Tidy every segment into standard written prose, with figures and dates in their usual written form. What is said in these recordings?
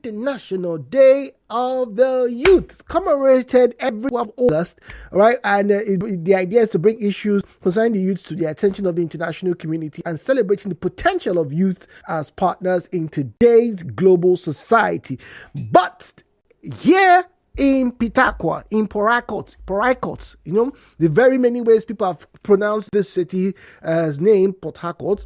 International Day of the Youth, commemorated every 12th August, right? And the idea is to bring issues concerning the youth to the attention of the international community and celebrating the potential of youth as partners in today's global society. But here in Pitakwa, in Port, you know, the very many ways people have pronounced this city's name, Port Harcourt,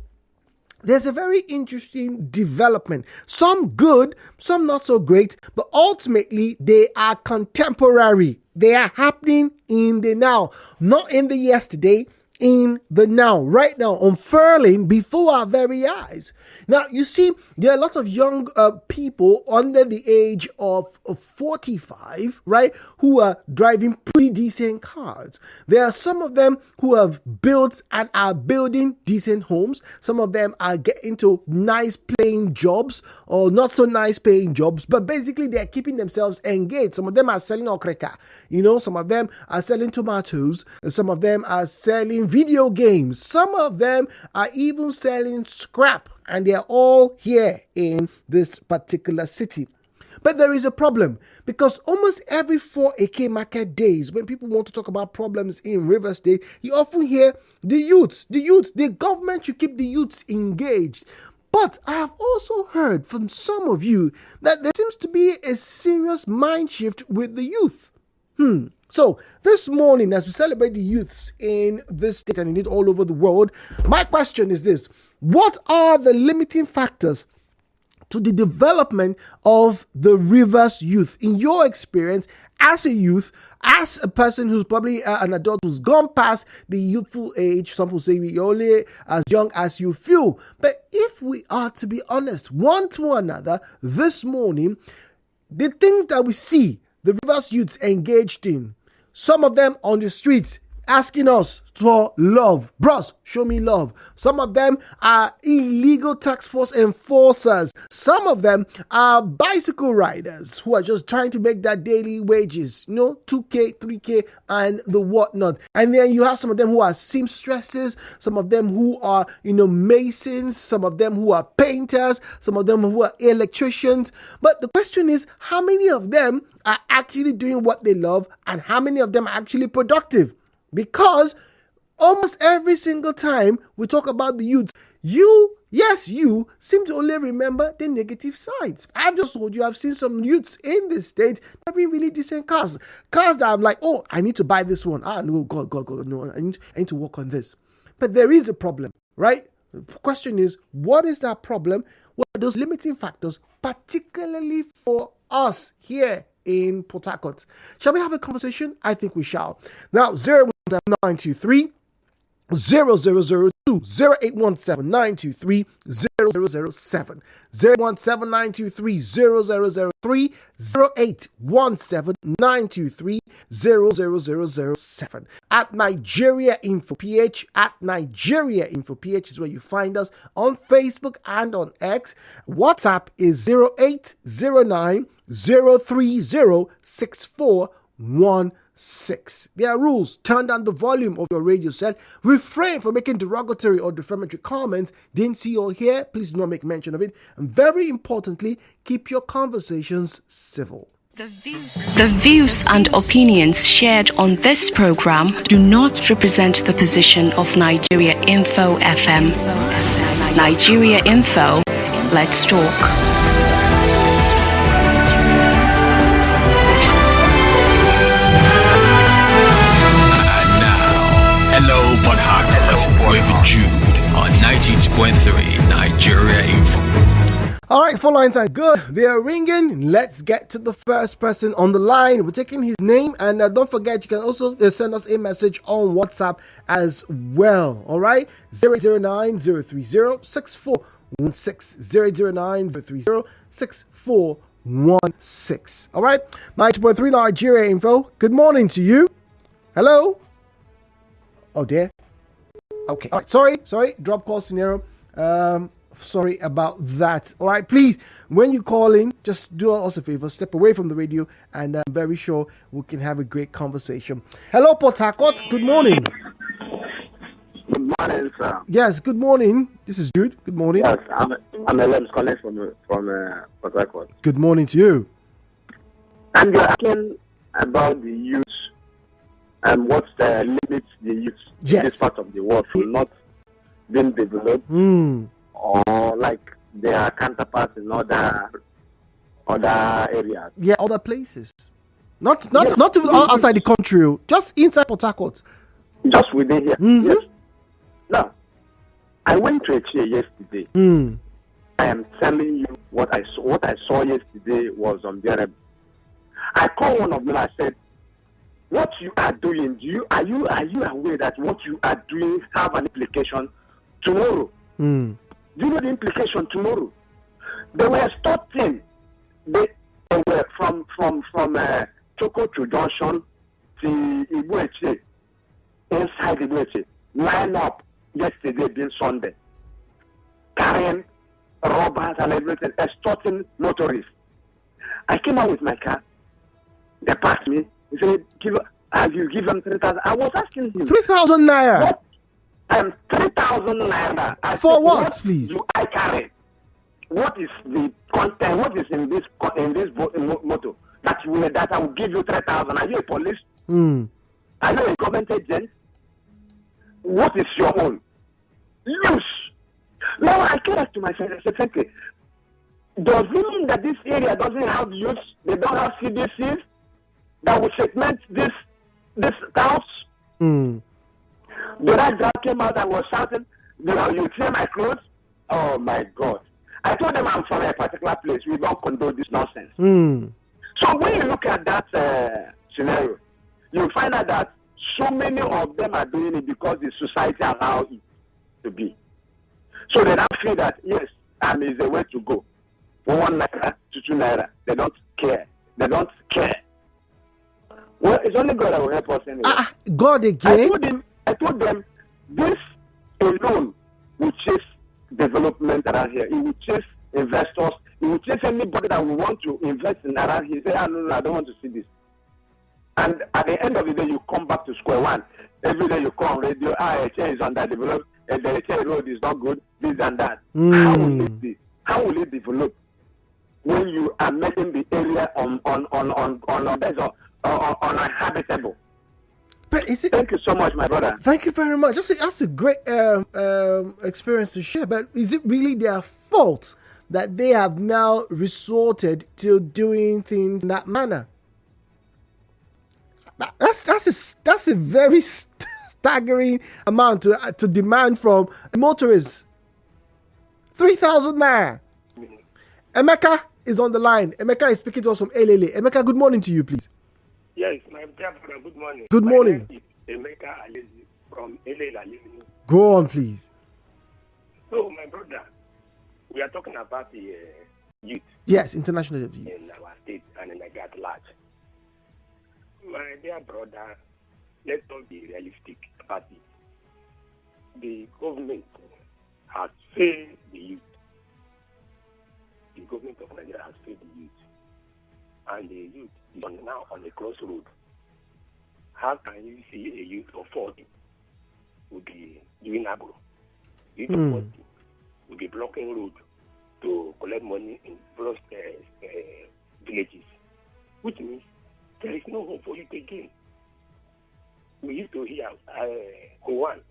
there's a very interesting development. Some good, some not so great, but ultimately they are contemporary. They are happening in the now, not in the yesterday, in the now, right now, unfurling before our very eyes. Now, you see, there are a lot of young people under the age of 45, right, who are driving pretty decent cars. There are some of them who have built and are building decent homes. Some of them are getting to nice paying jobs or not so nice paying jobs, but basically they're keeping themselves engaged. Some of them are selling okreka, you know, some of them are selling tomatoes, some of them are selling video games, some of them are even selling scrap, and they're all here in this particular city. But there is a problem, because almost every 4 AK market days, when people want to talk about problems in Rivers State, you often hear the government should keep the youths engaged. But I have also heard from some of you that there seems to be a serious mind shift with the youth. So this morning, as we celebrate the youths in this state and indeed all over the world, my question is this: what are the limiting factors to the development of the Rivers youth? In your experience, as a youth, as a person who's probably an adult who's gone past the youthful age, some people say we're only as young as you feel. But if we are to be honest, one to another, this morning, the things that we see the Rivers youths engaged in, some of them on the streets asking us for love. Bros, show me love. Some of them are illegal tax force enforcers. Some of them are bicycle riders who are just trying to make their daily wages, you know, 2K, 3K, and the whatnot. And then you have some of them who are seamstresses, some of them who are, you know, masons, some of them who are painters, some of them who are electricians. But the question is, how many of them are actually doing what they love, and how many of them are actually productive? Because almost every single time we talk about the youth, you seem to only remember the negative sides. I've just told you, I've seen some youths in this state having really decent cars that I'm like, oh, I need to buy this one. No, God, no, I need to work on this. But there is a problem, right? The question is, what is that problem? What are those limiting factors, particularly for us here in Port Harcourt? Shall we have a conversation? I think we shall. Now, 017-923 0002 0817-923 0007 017-923 0003 0817-923 0007 at Nigeriainfo PH. At Nigeriainfo PH is where you find us on Facebook and on X. WhatsApp is 0809 030 6416. There are rules. Turn down the volume of your radio set. Refrain from making derogatory or defamatory comments. Didn't see or hear, please do not make mention of it. And very importantly, keep your conversations civil. The views and opinions shared on this program do not represent the position of Nigeriainfo FM. Nigeriainfo, let's talk. Hello, Port Harcourt, with Jude on 92.3 Nigeriainfo. All right, phone lines are good. They are ringing. Let's get to the first person on the line. We're taking his name, and don't forget, you can also send us a message on WhatsApp as well. All right, 009-030-6416 009-030-6416. All right, 92.3 Nigeriainfo. Good morning to you. Hello. Oh dear. Okay. All right. Sorry. Drop call scenario. Sorry about that. All right. Please, when you call in, just do us a favor. Step away from the radio, and I'm very sure we can have a great conversation. Hello, Port Harcourt. Good morning. Good morning, sir. Yes, good morning. This is Jude. Good morning. Yes, I'm Alems calling from Port Harcourt. Good morning to you. And you're asking about the youth and what limits the youth in this part of the world from not being developed or like their counterparts in other areas. Yeah, other places. Not even outside the country, just inside Port Harcourt. Just within here. Mm-hmm. Yes. Now, I went to a chair yesterday. I am telling you what I saw yesterday was unbearable. I called one of them. I said, "What you are doing? Are you aware that what you are doing have an implication tomorrow? Do you know the implication tomorrow? They were starting. They were from Chokochu Junction to Ibueche, inside Ibueche, line up yesterday being Sunday, carrying robbers and everything, extorting motorists. I came out with my car. They passed me. He said, you give them 3,000. I was asking him. 3,000 naira? What? 3,000 naira. For what, please? Do I carry? What is the content? What is in this motto? That I will give you 3,000. Are you a police? Are you a government agent? What is your own? Use. Now I came back to myself and said, thank you. Does it mean that this area doesn't have youth? They don't have CDCs that will segment this house? The right guy came out and was shouting, you tear my clothes? Oh my God. I told them I'm from a particular place. We don't condone this nonsense. So when you look at that scenario, you find out that so many of them are doing it because the society allows it to be. So they now feel that, yes, is the way to go. 1 naira to 2 naira. They don't care. They don't care. Well, it's only God that will help us anyway. God again? I told them, this alone will chase development around here. It will chase investors. It will chase anybody that will want to invest in around here. Say, no, I don't want to see this. And at the end of the day, you come back to square one. Every day you call on radio, a chair is underdeveloped, the chair road is not good, this and that. How will it be? How will it develop when you are making the area uninhabitable? But is it? Thank you so much, my brother. Thank you very much. That's a great experience to share. But is it really their fault that they have now resorted to doing things in that manner? That's a very staggering amount to demand from motorists. 3,000 naira. Emeka is on the line. Emeka is speaking to us from Elele. Emeka, good morning to you, please. Yes, my brother, good morning. Good morning. My name is Emeka Alezi from Elele. Go on, please. So, my brother, we are talking about the youth. Yes, international youth. In our state and in Nigeria at large. My dear brother, let's not be realistic about it. The government has failed the youth. The government of Nigeria has failed the youth. And the youth is now on the crossroad. How can you see a youth of 40 will be doing agro? Youth of 40 will be blocking road to collect money in various villages, which means there is no hope for youth again. We used to hear Kowan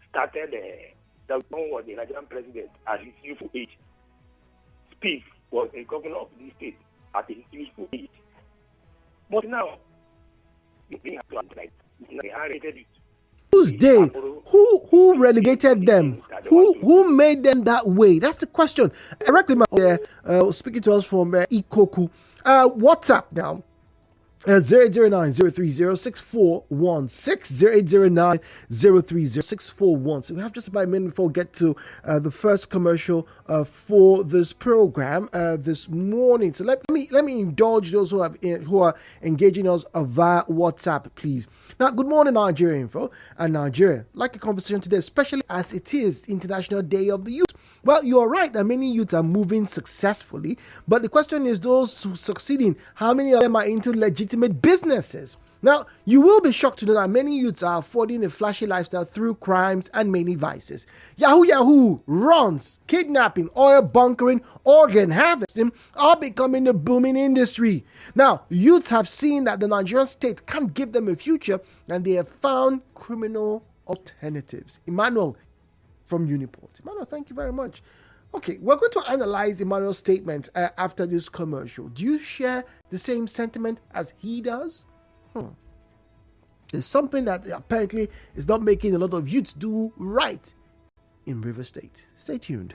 started the one was the Nigerian president at his youthful age. Speed was a governor of the state at his youthful age. But now, they are rated. Who's they? Who relegated them? Who made them that way? That's the question. Directly, speaking to us from Ikoku. WhatsApp now. 08090306416 08090306416. We have just about a minute before we get to the first commercial for this program this morning. So let me indulge those who are engaging us via WhatsApp, please. Now, good morning, Nigeriainfo and Nigeria. Like a conversation today, especially as it is International Day of the Youth. Well, you are right that many youths are moving successfully, but the question is those who succeeding, how many of them are into legitimate businesses? Now, you will be shocked to know that many youths are affording a flashy lifestyle through crimes and many vices. Yahoo, runs, kidnapping, oil bunkering, organ harvesting are becoming a booming industry. Now, youths have seen that the Nigerian state can't give them a future, and they have found criminal alternatives. Emmanuel from Uniport. Emmanuel, thank you very much. Okay, we're going to analyze Emmanuel's statement after this commercial. Do you share the same sentiment as he does? There's something that apparently is not making a lot of youths do right in River State. Stay tuned.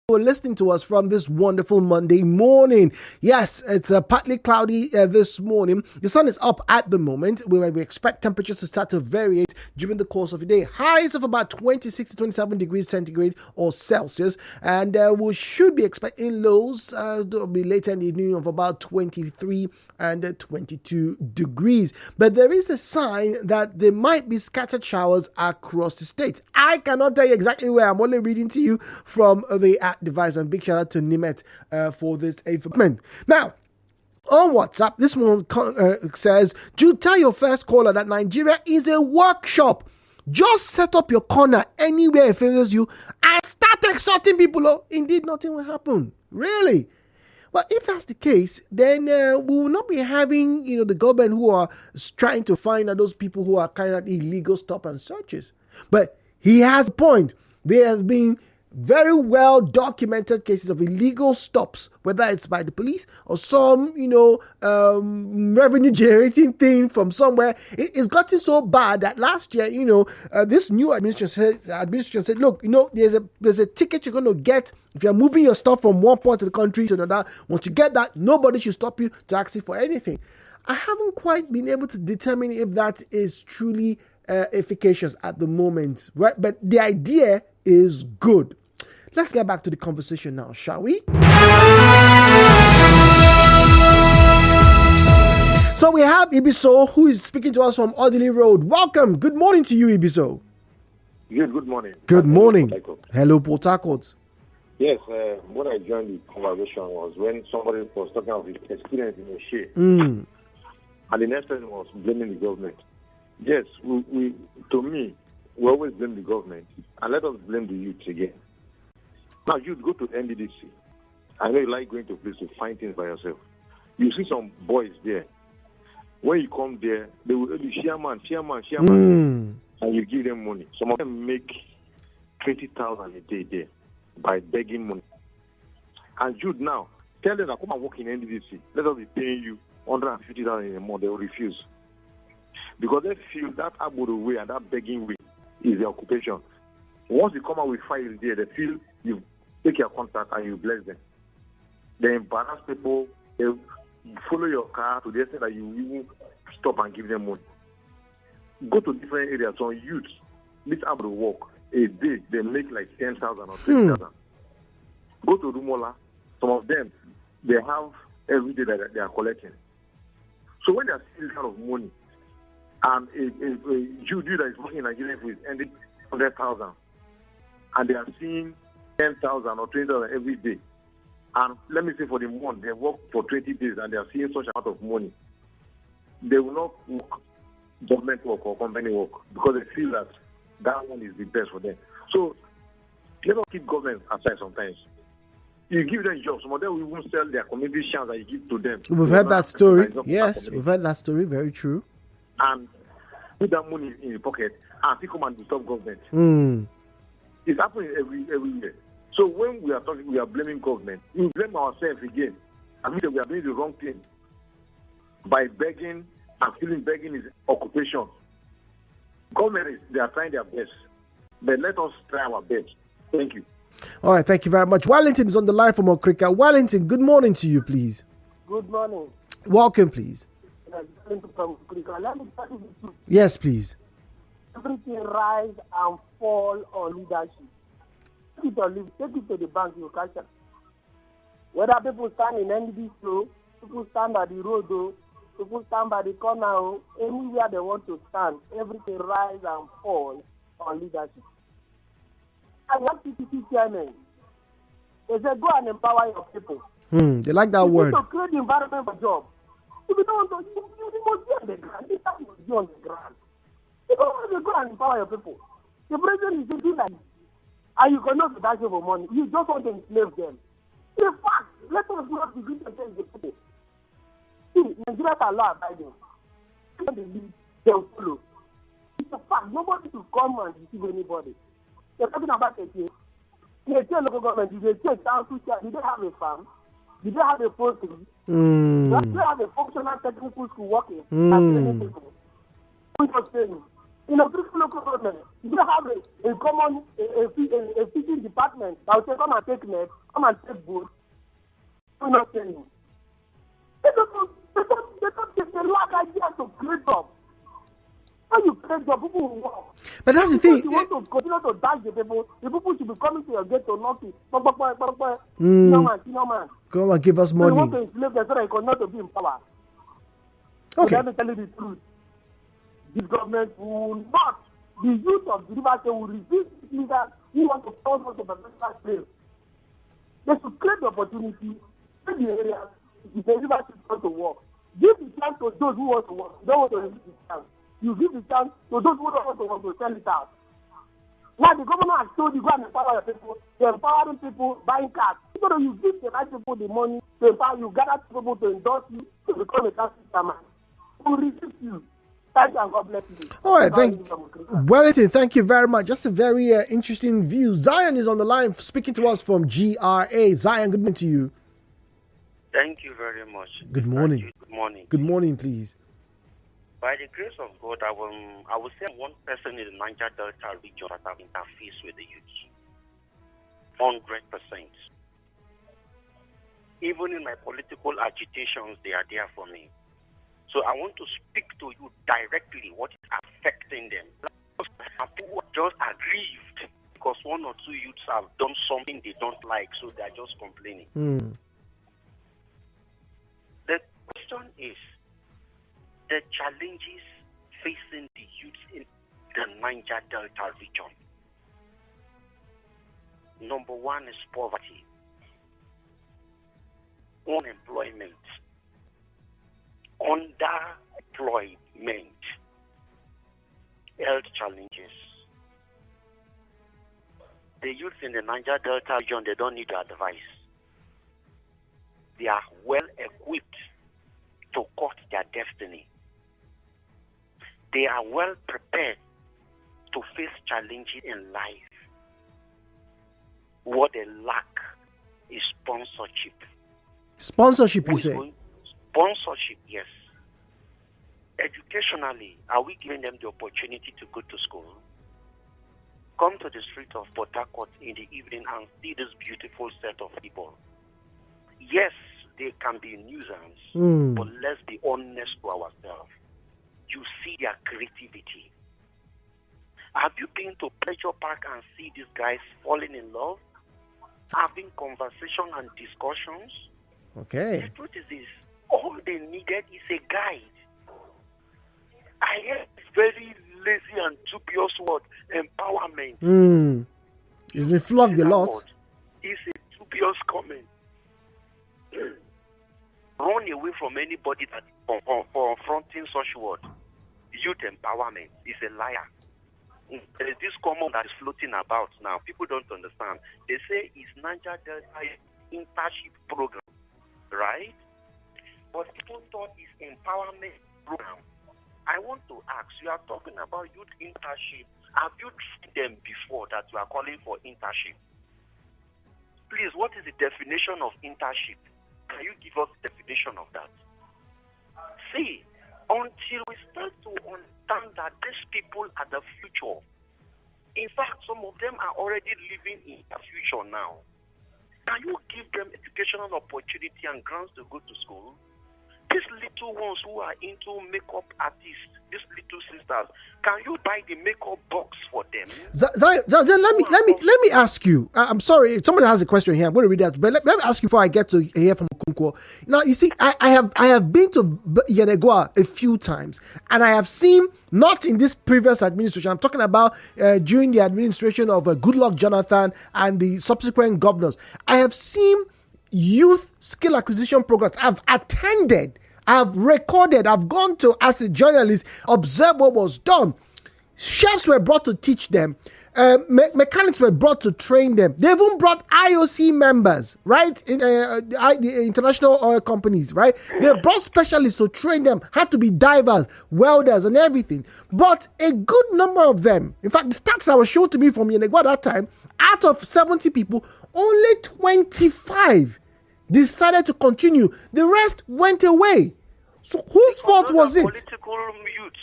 for listening to us from this wonderful Monday morning. Yes, it's partly cloudy this morning. The sun is up at the moment. We expect temperatures to start to vary during the course of the day. Highs of about 26 to 27 degrees centigrade or Celsius, and we should be expecting lows to be later in the evening of about 23 and 22 degrees. But there is a sign that there might be scattered showers across the state. I cannot tell you exactly where. I'm only reading to you from the device, and big shout out to Nimet for this information. Now, on WhatsApp, this one says, Jude, tell your first caller that Nigeria is a workshop. Just set up your corner anywhere it favors you and start extorting people. Oh, indeed, nothing will happen. Really? But if that's the case, then we will not be having, the government who are trying to find out those people who are carrying out illegal stop and searches. But he has a point. There have been very well documented cases of illegal stops, whether it's by the police or some, revenue generating thing from somewhere. It's gotten so bad that last year, this new administration said, look, there's a ticket you're going to get if you're moving your stuff from one part of the country to another. Once you get that, nobody should stop you to ask you for anything. I haven't quite been able to determine if that is truly efficacious at the moment, right? But the idea is good. Let's get back to the conversation now, shall we? So we have Ibiso, who is speaking to us from Audley Road. Welcome. Good morning to you, Ibiso. Good morning. Good morning. Hello, Port Harcourt. Yes, when I joined the conversation was when somebody was talking about his experience in a share. And the next person was blaming the government. Yes, we always blame the government, and let us blame the youth again. Now, you'd go to NDDC. I know you like going to a place to find things by yourself. You see some boys there. When you come there, they will be chairman, and you give them money. Some of them make 20,000 a day there by begging money. And you'd now tell them that come and work in NDDC. Let us be paying you 150,000 in a month. They will refuse. Because they feel that Abudu way and that begging way is their occupation. Once you come out with files there, they feel you take your contact and you bless them. They embarrass people. They follow your car to the extent that you even stop and give them money. Go to different areas. So youth, this Abudu work, a day, they make like 10,000 or 20,000. Go to Rumola. Some of them, they have every day that they are collecting. So when they are seeing this kind of money, and a Jew that is working in Nigeriainfo is ending 100,000, and they are seeing 10,000 or 20,000 every day. And let me say for the month, they work for 20 days and they are seeing such amount of money. They will not work government work or company work because they feel that one is the best for them. So let us keep government aside sometimes. You give them jobs, some of them will even sell their community shares that you give to them. We've heard that story. Yes, we've heard that story. Very true. And put that money in your pocket and still come and disturb government. It's happening every year. So when we are talking, we are blaming government. We blame ourselves again. I mean that we are doing the wrong thing by begging and feeling begging is occupation. Government they are trying their best, but let us try our best. Thank you. All right, thank you very much. Wellington is on the line from Okrika. Wellington, good morning to you, please. Good morning. Welcome, please. Yes, please. Everything rise and fall on leadership. Take it to the bank, you catch it. Whether people stand in NDB flow, people stand at the road, people stand by the corner, anywhere they want to stand, everything rise and fall on leadership. And what PPP chairman, they say go and empower your people. They like that word. To create the environment for jobs. If you don't want to, you must be on the ground. You must be on the ground. You don't want to go and empower your people. The president is thinking like, and you cannot be asking for money. You just want to enslave them. In fact, let us not begin to tell the people. See, Nigerians are law abiding. When they lead, they will follow. It's a fact. Nobody should come and deceive anybody. They're talking about it here. They tell local government, did they take down to share? Did they have a farm? Did they have a poultry? Did they have a functional technical school working? And training people? We just saying, In a local government, you don't have a common a fishing department that will say, come and take net, come and take boat. We're not saying it. They don't take the lack idea to create jobs. When you create jobs, people will work. But that's the thing. You want to continue to dash the people should be coming to your gate to knock it. No man. Come and give us money. You want to enslave them so that you continue to be in power. Okay. Let me tell you the truth. This government will not, the youth of the river will resist leaders who want to force us to professional slave. They should create the opportunity in the areas if the river should want to work. Give the chance to those who want to work. You don't want to resist the chance. You give the chance to those who don't want to work to sell it out. Now the government has told you go and empower your people. They're empowering people buying cars. So you give the right people the money to empower you, gather people to endorse you to become a council chairman. Who resist you. Thank you and God bless you. All right, Wellington, thank you very much. That's a very interesting view. Zion is on the line speaking to us from GRA. Zion, good morning to you. Thank you very much. Good morning. Good morning. Good morning, please. By the grace of God, I will say one person in the Niger Delta region that have interfaced with the youth. 100%. Even in my political agitations, they are there for me. So I want to speak to you directly what is affecting them. People are just aggrieved because one or two youths have done something they don't like, so they are just complaining. The question is the challenges facing the youths in the Niger Delta region. Number one is poverty, unemployment, underemployment, health challenges. The youth in the Niger Delta region, they don't need advice. They are well equipped to cut their destiny. They are well prepared to face challenges in life. What they lack is sponsorship. Sponsorship, you say? Sponsorship, yes. Educationally, are we giving them the opportunity to go to school? Come to the street of Port Harcourt in the evening and see this beautiful set of people. Yes, they can be nuisance, but let's be honest to ourselves. You see their creativity. Have you been to Pleasure Park and see these guys falling in love? Having conversation and discussions? Okay. The truth is this, all they needed is a guide. I hear this very lazy and dubious word, empowerment. It's been flogged a lot. It's a dubious comment. Run away from anybody that confronting such word. Youth empowerment is a liar. There is this common that is floating about now. People don't understand. They say it's Niger Delta internship program, right? But people thought it's empowerment program. I want to ask, you are talking about youth internship. Have you seen them before that you are calling for internship? Please, what is the definition of internship? Can you give us the definition of that? See, until we start to understand that these people are the future. In fact, some of them are already living in the future now. Can you give them educational opportunity and grants to go to school? These little ones who are into makeup artists, these little sisters, can you buy the makeup box for them? Let me ask you. I'm sorry, somebody has a question here. I'm going to read that, but let me ask you before I get to hear from Kunkwo. Now, you see, I have been to Yenagoa a few times, and I have seen, not in this previous administration, I'm talking about during the administration of Goodluck Jonathan and the subsequent governors. I have seen youth skill acquisition programs. I've attended, I've recorded, I've gone to, as a journalist, observe what was done. Chefs were brought to teach them. Mechanics were brought to train them. They even brought IOC members, right? The international oil companies, right? They brought specialists to train them, had to be divers, welders, and everything. But a good number of them, in fact, the stats that were shown to me from Yenegua at that time, out of 70 people, only 25 decided to continue. The rest went away. So whose fault was it? Political youth.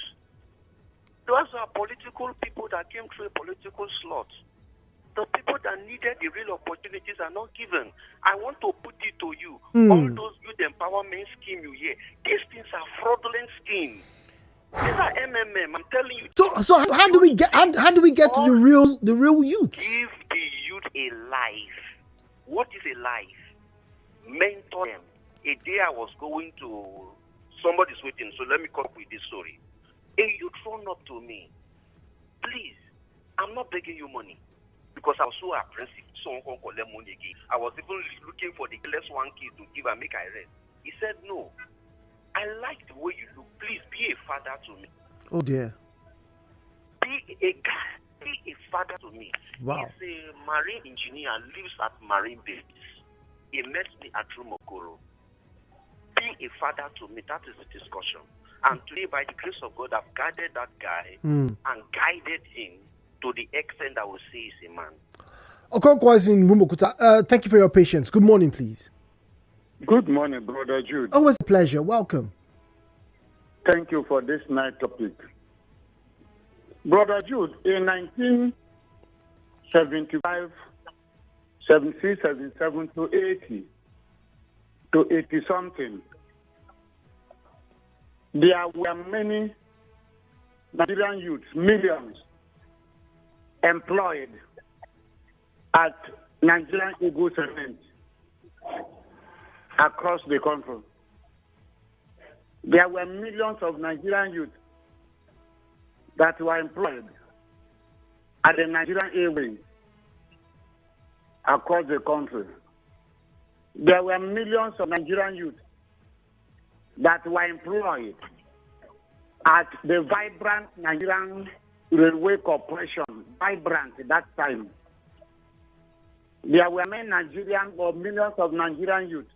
Those are political people that came through a political slot. The people that needed the real opportunities are not given. I want to put it to you. All those youth empowerment schemes you hear, these things are fraudulent schemes. These are MMM. I'm telling you. So how do we get to the real youth? Give the youth a life. What is a life? Mentor them. A day I was going to somebody's waiting, so let me come up with this story. A youth phoned up to me. Please, I'm not begging you money. Because I was so apprehensive, someone call them money again. I was even looking for the less one kid to give and make I rest. He said, no, I like the way you look. Please be a father to me. Oh dear. Be a guy. Be a father to me. Wow. He's a marine engineer and lives at marine base. He met me at Rumokoro. Be a father to me. That is the discussion. And today, by the grace of God, I've guided that guy and guided him to the extent I will say he's a man. Okonkwo is in Rumokuta. Thank you for your patience. Good morning, please. Good morning, Brother Jude. Always a pleasure. Welcome. Thank you for this night topic. Brother Jude, in 1975, 76, 77 to 80 something, there were many Nigerian youths, millions, employed at Nigerian Eagle Cement across the country. There were millions of Nigerian youth that were employed at the Nigerian Airways across the country. There were millions of Nigerian youth that were employed at the vibrant Nigerian Railway Corporation, vibrant at that time. There were many Nigerian or millions of Nigerian youth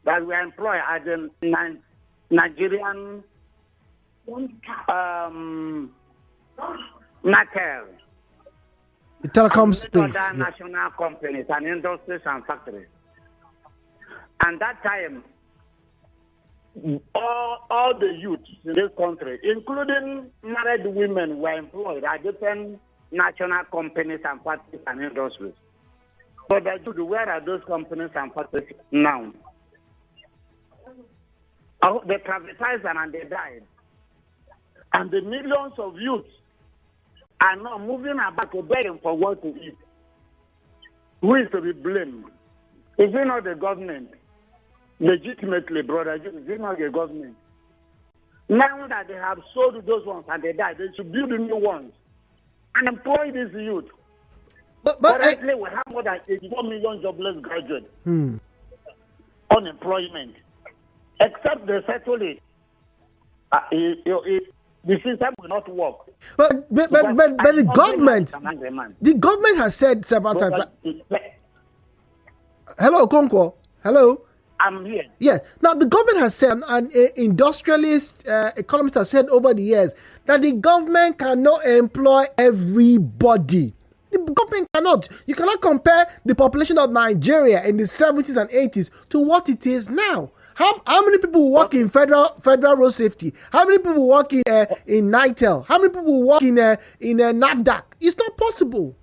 that were employed at the Nigerian NATEL, The telecom space. Other national companies and industries and factories. And that time, all the youths in this country, including married women, were employed at different national companies and factories and industries. But where are those companies and factories now? They privatized them and they died. And the millions of youths are now moving about to begging for what to eat. Who is to be blamed? Is it not the government? Legitimately, brother, is it not the government? Now that they have sold those ones and they died, they should build new ones and employ these youth. But currently, we have more than 84 million jobless graduates. Unemployment. Except they settle it. The system will not work. But the government has said several times. Hello, Okonkwo. Hello. I'm here. Yes. Now the government has said, and industrialist economists have said over the years, that the government cannot employ everybody. The government cannot. You cannot compare the population of Nigeria in the 70s and 80s to what it is now. How many people work in federal road safety? How many people work in NITEL? How many people work in NAFDAC? It's not possible.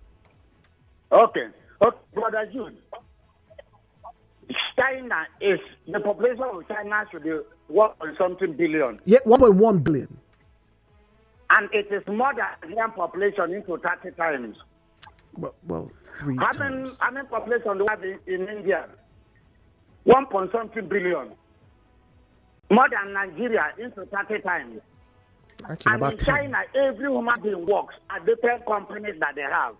Okay, Brother Jude. China is, the population of China should be 1.something billion. Yeah, 1.1 billion. And it is more than Indian population into 30 times. Well, 3 times. How many population do we have in India? 1.something billion. More than Nigeria into 30 times. Actually, and about in 10. China, every human being works at different companies that they have.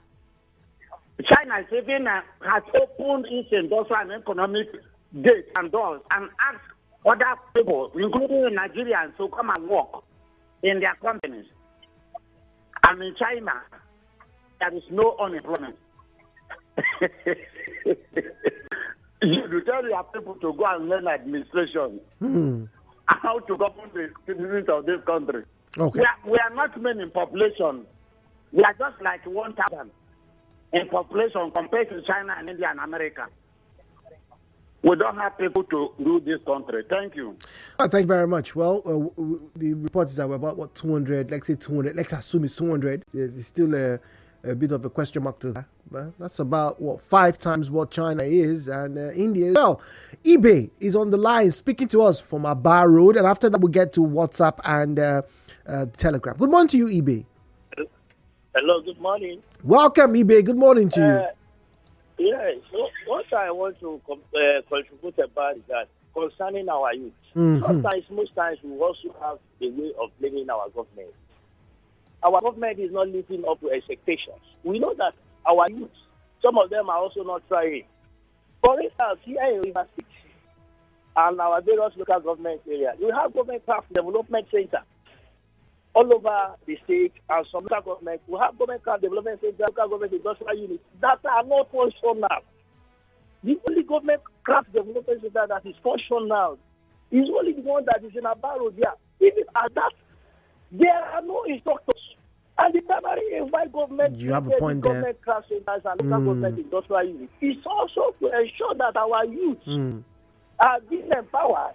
China even has opened its industrial and economic gates and doors and asked other people, including Nigerians, to come and work in their companies. And in China, there is no unemployment. You tell your people to go and learn administration and how to govern the citizens of this country. Okay. We are not many in population. We are just like 1,000 in population compared to China and India and America. We don't have people to rule this country. Thank you. Thank you very much. Well, the report is that we're about 200. Let's say 200. Let's assume it's 200. There's still a bit of a question mark to that. But that's about 5 times what China is and India. Well, eBay is on the line speaking to us from Aba Road, and after that we'll get to WhatsApp and Telegram. Good morning to you, eBay. Hello, good morning. Welcome, eBay. Good morning to you. Yes, what I want to contribute about is that concerning our youth, most times we also have a way of blaming our government. Our government is not living up to expectations. We know that our youth, some of them are also not trying. For instance, here in River State and our various local government areas, we have government craft development center all over the state and some local government. We have government craft development center, local government industrial units that are not functional. The only government craft development center that is functional is only the one that is in Abaro there. Even at that, there are no instructors. And the primary aim why government you have a point there. Government craft centers and local government industrial units is also to ensure that our youth are being empowered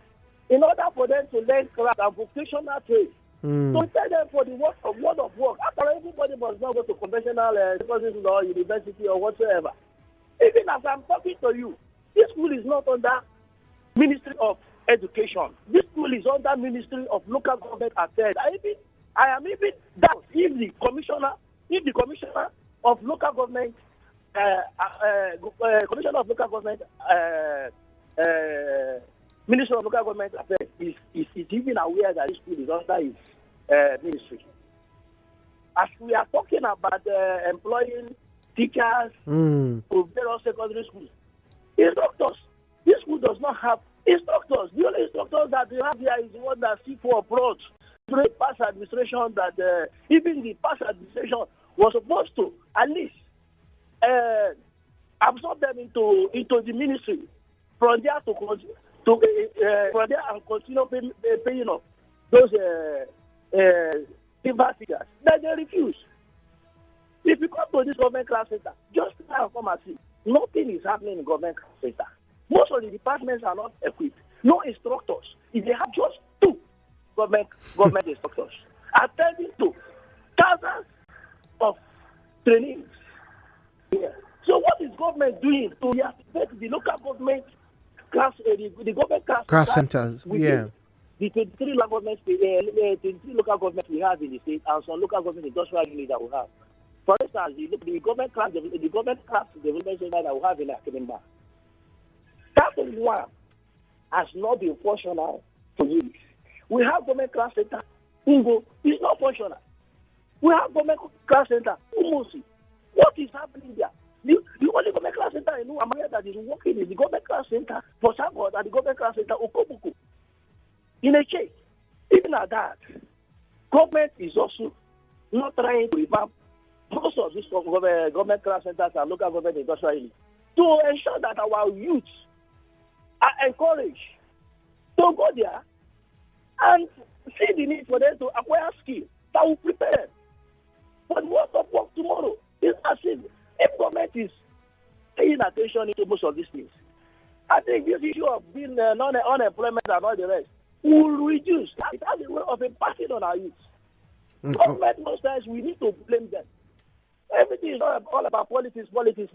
in order for them to learn craft and vocational trade. So tell them for the word of work. After all, everybody must not go to conventional courses or university or whatsoever. Even as I'm talking to you, this school is not under Ministry of Education. This school is under Ministry of Local Government Affairs. I am even doubt if the commissioner of local government, Minister of Local Government Affairs is even aware that this school is under his ministry. As we are talking about employing teachers to various secondary schools, instructors, this school does not have instructors. The only instructors that we have here is the one that seek for approach. The past administration that even the past administration was supposed to at least absorb them into the ministry from there from there and continue paying off those teachers. But they refuse. If you come to this government class center, just now come and see. Nothing is happening in government class center. Most of the departments are not equipped. No instructors. If they have just 2 government instructors attending to thousands of trainees. Yeah. So what is government doing to reactivate the local government class, the government class centers? Yeah. The 23 local governments, 23 local governments we have in the state, and some local government industrial units that we have. For instance, the government class development center that we have in Akimba, that one has not been functional for years. We have government class center, Ungo, is not functional. We have government class center, Umusi. What is happening there? The only government class center in Amaya that is working is the government class center for Sangod and the government class center Okobuku. In a case, even at that, government is also not trying to revamp most of these government class centers and local government industrial units to ensure that our youths are encouraged to go there and see the need for them to acquire skills that will prepare them for the world of work tomorrow. It's as if government is paying attention to most of these things. I think this issue of being unemployment and all the rest will reduce. It has a way of impacting on our youth. Government, most times, we need to blame them. Everything is all about politics. What are they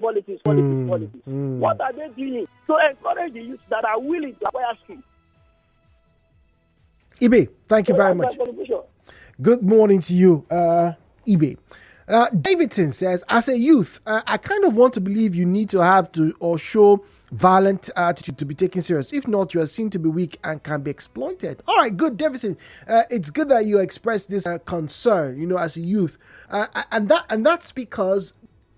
doing to encourage the youth that are willing to acquire skills? Ibe, thank you very much. Good morning to you, Ibe. Davidson says, as a youth, I kind of want to believe you need to have to or show violent attitude to be taken serious. If not, you are seen to be weak and can be exploited. All right, good, Davidson. It's good that you express this concern, as a youth, and that's because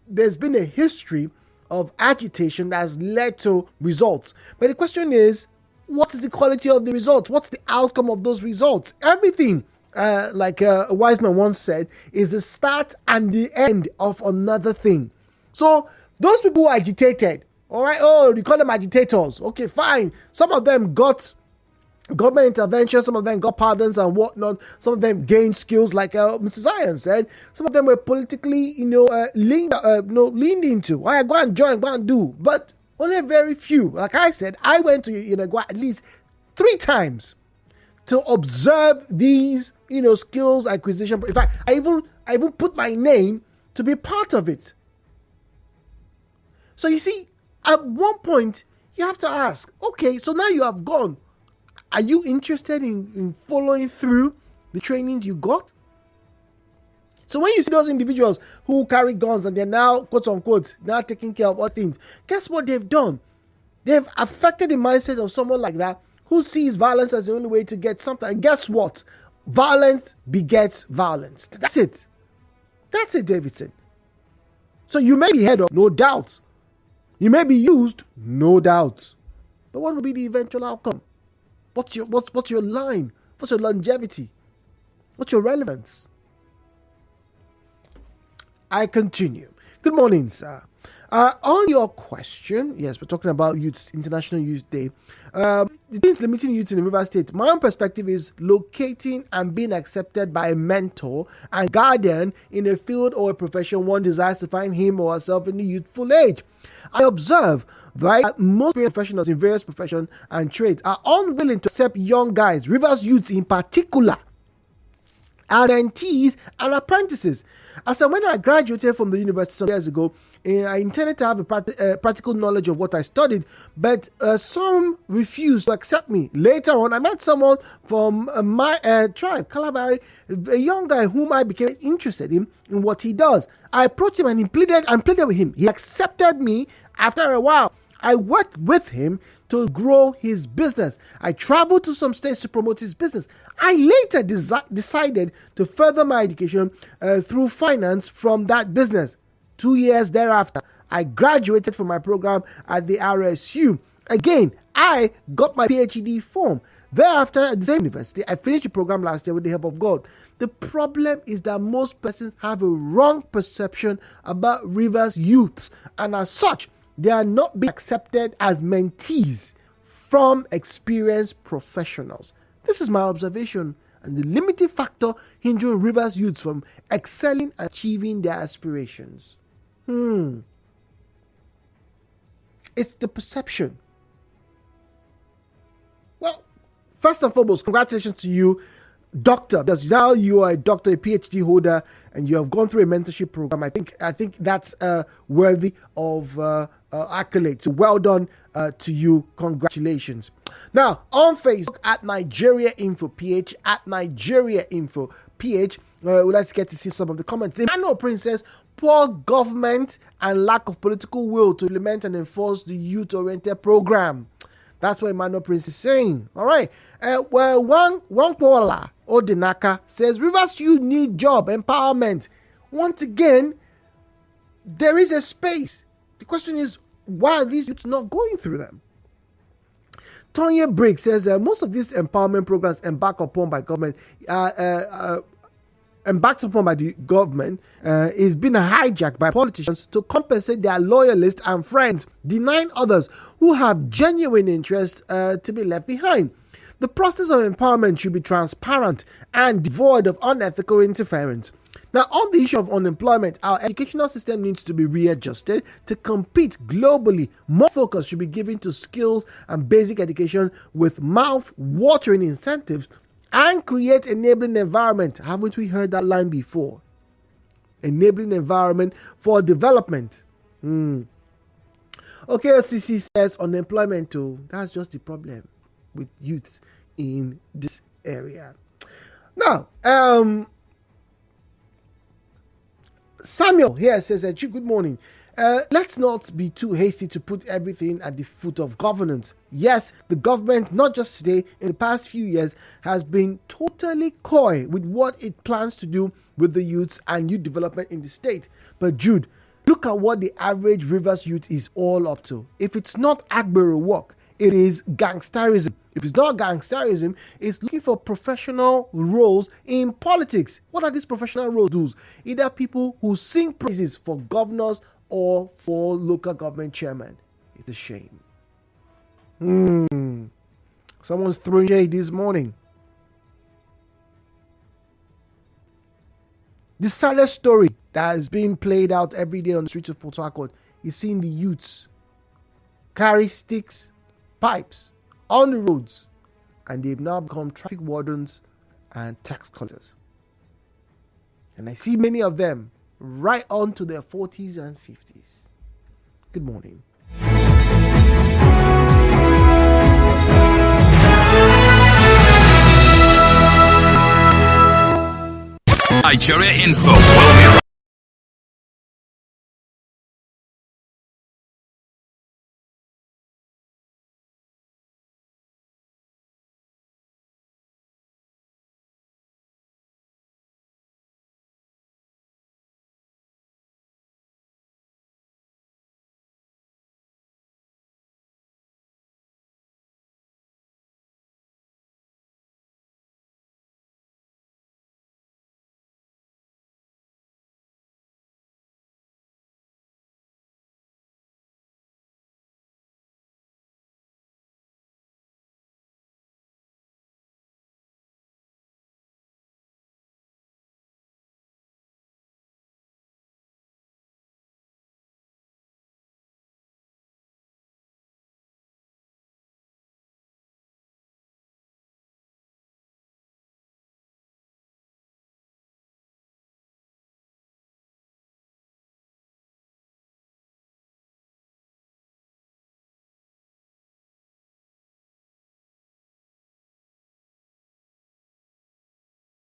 there's been a history of agitation that has led to results. But the question is, what is the quality of the results? What's the outcome of those results? Everything, like a wise man once said, is the start and the end of another thing. So those people who agitated, all right, you call them agitators. Okay, fine. Some of them got government intervention. Some of them got pardons and whatnot. Some of them gained skills, like Mr. Zion said. Some of them were politically, leaned into. All right, go and join, go and do. But Only a very few. Like I said, I went to Uruguay at least 3 times to observe these, skills acquisition. In fact, I even put my name to be part of it. So you see, at one point, you have to ask, okay, so now you have gone. Are you interested in following through the trainings you got? So when you see those individuals who carry guns and they're now, quote unquote, now taking care of all things, guess what they've done? They've affected the mindset of someone like that who sees violence as the only way to get something. And guess what? Violence begets violence. That's it. That's it, Davidson. So you may be heard of, no doubt. You may be used, no doubt. But what will be the eventual outcome? What's your line? What's your longevity? What's your relevance? I continue. Good morning, sir. On your question, yes, we're talking about Youth, International Youth Day. The things limiting youth in the River State, my own perspective is locating and being accepted by a mentor and guardian in a field or a profession one desires to find him or herself in the youthful age. I observe that most professionals in various professions and trades are unwilling to accept young guys, Rivers youths in particular, mentees and apprentices. As when I graduated from the university some years ago, I intended to have a practical knowledge of what I studied, but some refused to accept me. Later on, I met someone from my tribe, Calabari, a young guy whom I became interested in what he does. I approached him and pleaded with him. He accepted me. After a while, I worked with him to grow his business. I traveled to some states to promote his business. I later decided to further my education through finance from that business. 2 years thereafter, I graduated from my program at the RSU. Again, I got my PhD form. Thereafter, at the same university, I finished the program last year with the help of God. The problem is that most persons have a wrong perception about Rivers youths, and as such, they are not being accepted as mentees from experienced professionals. This is my observation and the limiting factor hindering Rivers youths from excelling and achieving their aspirations. It's the perception. Well, first and foremost, congratulations to you, doctor, because now you are a doctor, a PhD holder, and you have gone through a mentorship program. I think that's worthy of accolades. So well done to you. Congratulations. Now, on Facebook at Nigeriainfo PH, at Nigeriainfo PH, let's get to see some of the comments. Emmanuel Prince says, poor government and lack of political will to implement and enforce the youth-oriented program. That's what Emmanuel Prince is saying. All right. Well, one Paula Odinaka says, Rivers youth need job empowerment. Once again, there is a space. The question is, why are these youths not going through them? Tonya Briggs says, most of these empowerment programs embarked upon by the government is being hijacked by politicians to compensate their loyalists and friends, denying others who have genuine interest to be left behind. The process of empowerment should be transparent and devoid of unethical interference. Now, on the issue of unemployment, our educational system needs to be readjusted to compete globally. More focus should be given to skills and basic education with mouth-watering incentives and create enabling environment. Haven't we heard that line before? Enabling environment for development. Okay, OCC says unemployment too. That's just the problem with youth in this area. Now, Samuel here says, good morning. Let's not be too hasty to put everything at the foot of governance. Yes, the government, not just today, in the past few years, has been totally coy with what it plans to do with the youths and youth development in the state. But Jude, look at what the average Rivers youth is all up to. If it's not Agbero work, it is gangsterism. If it's not gangsterism, it's looking for professional roles in politics. What are these professional roles? Either people who sing praises for governors or for local government chairman. It's a shame. Someone's throwing shade this morning. The saddest story that is being played out every day on the streets of Port Harcourt is seeing the youths carry sticks, pipes on the roads, and they've now become traffic wardens and tax collectors. And I see many of them right on to their 40s and 50s. Good morning. Nigeriainfo.